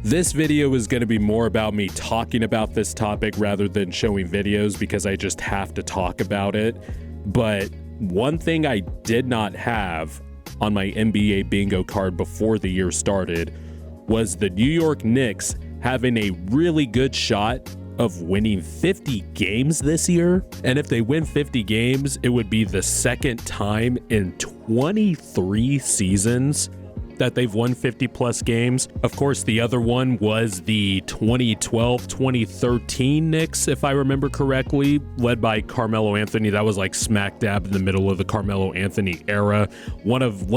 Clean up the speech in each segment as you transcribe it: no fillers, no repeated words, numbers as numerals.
This video is going to be more about me talking about this topic rather than showing videos because I just have to talk about it. But one thing I did not have on my NBA bingo card before the year started was the New York Knicks having a really good shot of winning 50 games this year. And if they win 50 games, it would be the second time in 23 seasons that they've won 50 plus games. Of course, the other one was the 2012-2013 Knicks, if I remember correctly, led by Carmelo Anthony. That was like smack dab in the middle of the Carmelo Anthony era. One of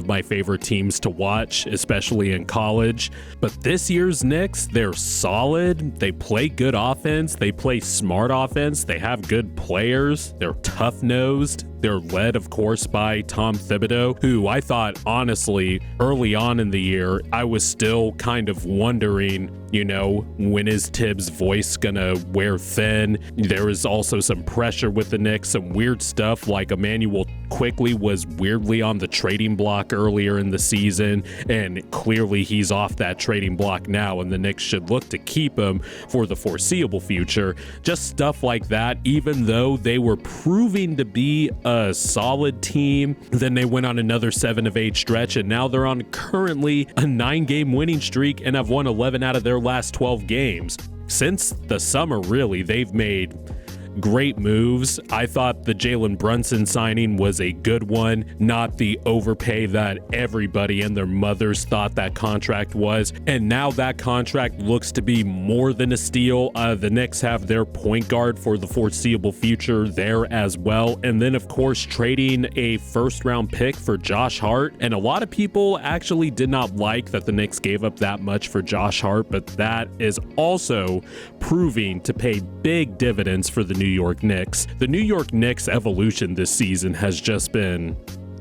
my favorite teams to watch, especially in college. But this year's Knicks, they're solid. They play good offense. They play smart offense. They have good players. They're tough-nosed. They're led, of course, by Tom Thibodeau, who I thought, honestly, early on in the year, I was still kind of wondering, when is Thibs' voice gonna wear thin? There is also some pressure with the Knicks, some weird stuff like Emmanuel Quickley was weirdly on the trading block earlier in the season, and clearly he's off that trading block now, and the Knicks should look to keep him for the foreseeable future. Just stuff like that, even though they were proving to be a solid team. Then they went on another 7 of 8 stretch, and now they're on currently a 9-game winning streak and have won 11 out of their last 12 games. Since the summer, really, they've made great moves. I thought the Jalen Brunson signing was a good one, not the overpay that everybody and their mothers thought that contract was. And now that contract looks to be more than a steal. The Knicks have their point guard for the foreseeable future there as well. And then, of course, trading a first-round pick for Josh Hart. And a lot of people actually did not like that the Knicks gave up that much for Josh Hart, but that is also proving to pay big dividends for the New York Knicks. The New York Knicks evolution this season has just been,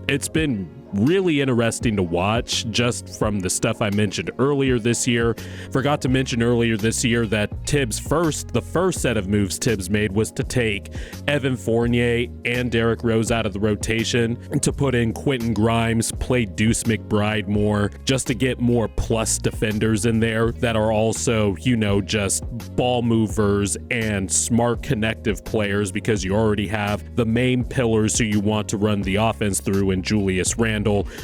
it's been really interesting to watch, just from the stuff I mentioned earlier this year. Forgot to mention earlier this year that the first set of moves Thibs made was to take Evan Fournier and Derrick Rose out of the rotation and to put in Quentin Grimes, play Deuce McBride more, just to get more plus defenders in there that are also, just ball movers and smart connective players, because you already have the main pillars who you want to run the offense through in Julius Randle,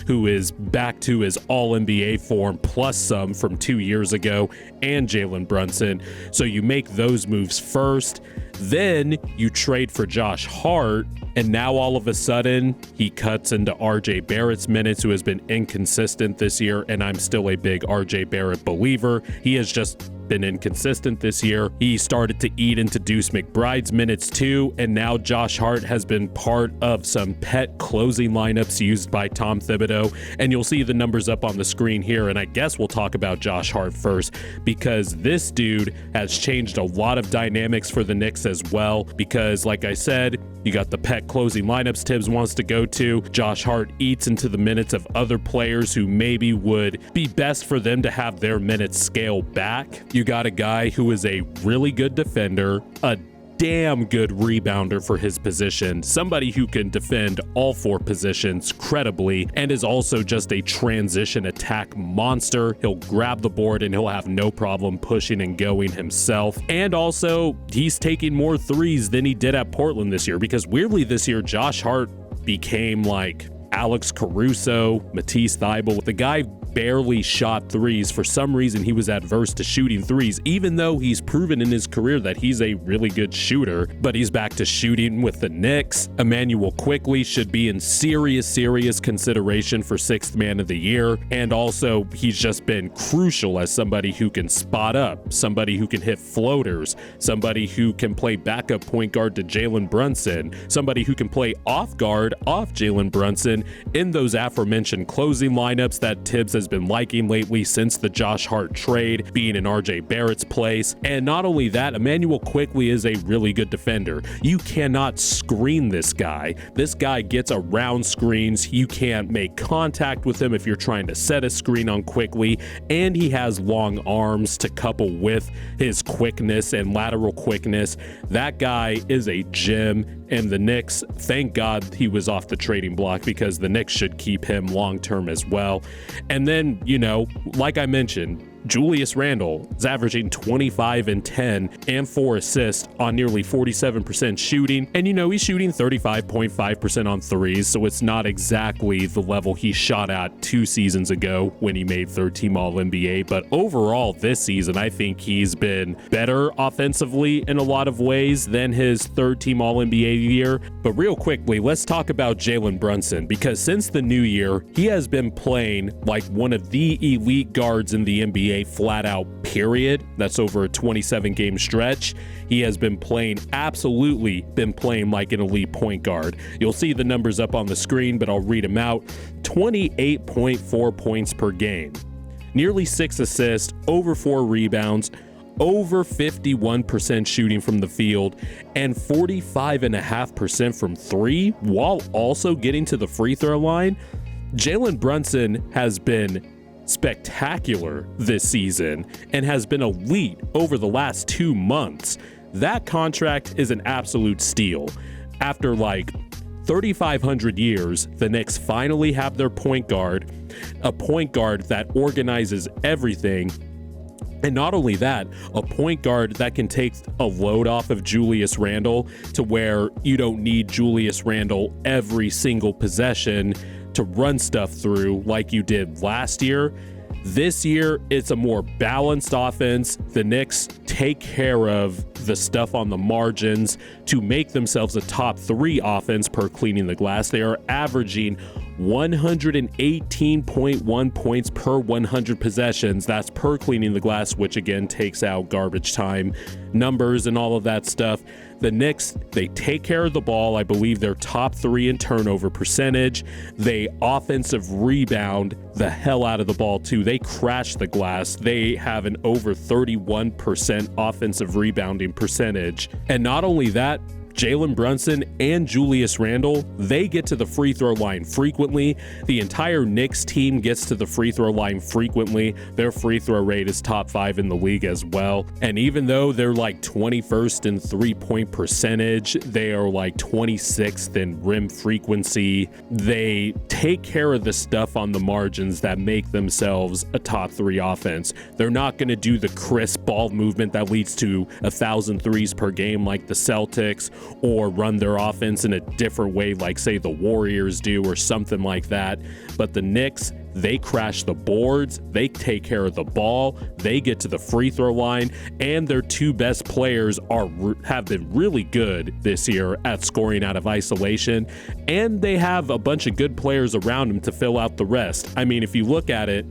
who is back to his all-NBA form plus some from 2 years ago, and Jalen Brunson. So you make those moves first, then you trade for Josh Hart, and now all of a sudden he cuts into RJ Barrett's minutes, who has been inconsistent this year, and I'm still a big RJ Barrett believer. He has just been inconsistent this year. He started to eat into Deuce McBride's minutes too, and now Josh Hart has been part of some pet closing lineups used by Tom Thibodeau, and you'll see the numbers up on the screen here. And I guess we'll talk about Josh Hart first, because this dude has changed a lot of dynamics for the Knicks as well, because like I said, you got the pet closing lineups Thibs wants to go to. Josh Hart eats into the minutes of other players who maybe would be best for them to have their minutes scale back. You got a guy who is a really good defender, a damn good rebounder for his position, somebody who can defend all 4 positions credibly, and is also just a transition attack monster. He'll grab the board and he'll have no problem pushing and going himself. And also, he's taking more threes than he did at Portland this year, because weirdly this year, Josh Hart became like Alex Caruso, Matisse Thybulle. The guy barely shot threes. For some reason, he was adverse to shooting threes, even though he's proven in his career that he's a really good shooter. But he's back to shooting with the Knicks. Emmanuel Quickley should be in serious consideration for 6th man of the year. And also, he's just been crucial as somebody who can spot up, somebody who can hit floaters, somebody who can play backup point guard to Jalen Brunson, somebody who can play off guard off Jalen Brunson in those aforementioned closing lineups that Thibs has been liking lately since the Josh Hart trade, being in RJ Barrett's place. And not only that, Emmanuel Quickley is a really good defender. You cannot screen this guy. This guy gets around screens. You can't make contact with him if you're trying to set a screen on Quickley, and he has long arms to couple with his quickness and lateral quickness. That guy is a gem, and the Knicks, thank God he was off the trading block, because the Knicks should keep him long term as well. And then, like I mentioned, Julius Randle is averaging 25 and 10 and 4 assists on nearly 47% shooting. And he's shooting 35.5% on threes, so it's not exactly the level he shot at 2 seasons ago when he made third-team All-NBA. But overall this season, I think he's been better offensively in a lot of ways than his third-team All-NBA year. But real quickly, let's talk about Jalen Brunson, because since the new year, he has been playing like one of the elite guards in the NBA flat out, period. That's over a 27-game stretch. He has been playing like an elite point guard. You'll see the numbers up on the screen, but I'll read them out. 28.4 points per game, nearly 6 assists, over 4 rebounds, over 51% shooting from the field, and 45.5% from 3, while also getting to the free throw line. Jalen Brunson has been spectacular this season and has been elite over the last 2 months. That contract is an absolute steal. After like 3,500 years, the Knicks finally have their point guard, a point guard that organizes everything. And not only that, a point guard that can take a load off of Julius Randle to where you don't need Julius Randle every single possession to run stuff through like you did last year. This year, it's a more balanced offense. The Knicks take care of the stuff on the margins to make themselves a top 3 offense per cleaning the glass. They are averaging 118.1 points per 100 possessions. That's per cleaning the glass, which again takes out garbage time numbers and all of that stuff. The Knicks, they take care of the ball. I believe they're top 3 in turnover percentage. They offensive rebound the hell out of the ball too. They crash the glass. They have an over 31% offensive rebounding percentage. And not only that, Jalen Brunson and Julius Randle, they get to the free throw line frequently. The entire Knicks team gets to the free throw line frequently. Their free throw rate is top 5 in the league as well. And even though they're like 21st in 3-point percentage, they are like 26th in rim frequency. They take care of the stuff on the margins that make themselves a top 3 offense. They're not going to do the crisp ball movement that leads to 1,000 threes per game like the Celtics, or run their offense in a different way like say the Warriors do or something like that. But the Knicks, they crash the boards, they take care of the ball, they get to the free throw line, and their 2 best players have been really good this year at scoring out of isolation, and they have a bunch of good players around them to fill out the rest. I mean, if you look at it,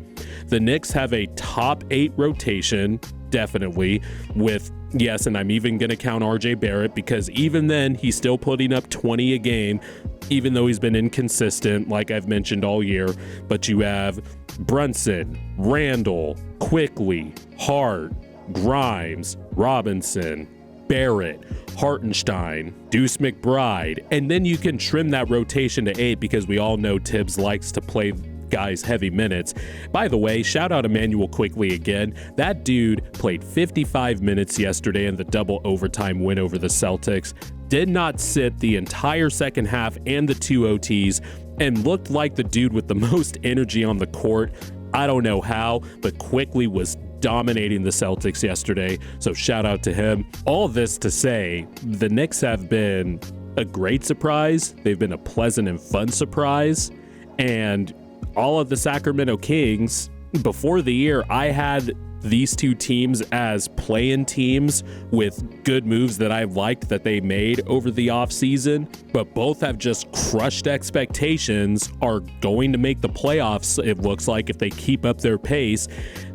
the Knicks have a top 8 rotation, definitely, with yes, and I'm even going to count RJ Barrett, because even then he's still putting up 20 a game, even though he's been inconsistent like I've mentioned all year. But you have Brunson, Randle, Quickley, Hart, Grimes, Robinson, Barrett, Hartenstein, Deuce McBride, and then you can trim that rotation to 8 because we all know Thibs likes to play guys heavy minutes. By the way, shout out Emmanuel Quickley again. That dude played 55 minutes yesterday in the double overtime win over the Celtics. Did not sit the entire second half and the 2 OTs, and looked like the dude with the most energy on the court. I don't know how, but Quickley was dominating the Celtics yesterday, so shout out to him. All this to say, the Knicks have been a great surprise. They've been a pleasant and fun surprise, and all of the Sacramento Kings, before the year, I had these 2 teams as play-in teams with good moves that I liked that they made over the offseason, but both have just crushed expectations, are going to make the playoffs, it looks like, if they keep up their pace.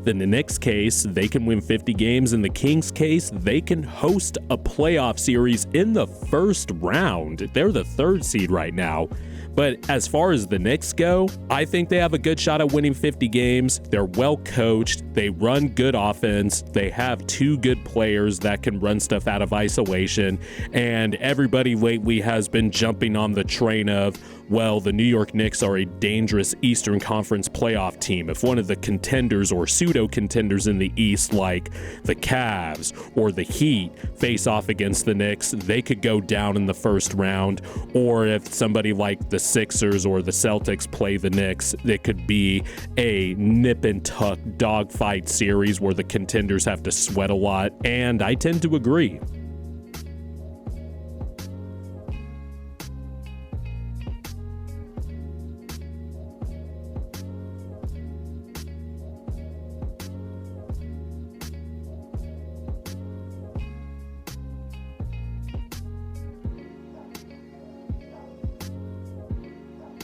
In the Knicks case, they can win 50 games. In the Kings case, they can host a playoff series in the first round. They're the 3rd seed right now. But as far as the Knicks go, I think they have a good shot at winning 50 games. They're well coached. They run good offense. They have 2 good players that can run stuff out of isolation. And everybody lately has been jumping on the train of, Well, the New York Knicks are a dangerous Eastern Conference playoff team. If one of the contenders or pseudo-contenders in the East, like the Cavs or the Heat, face off against the Knicks, they could go down in the first round. Or if somebody like the Sixers or the Celtics play the Knicks, it could be a nip-and-tuck dogfight series where the contenders have to sweat a lot. And I tend to agree.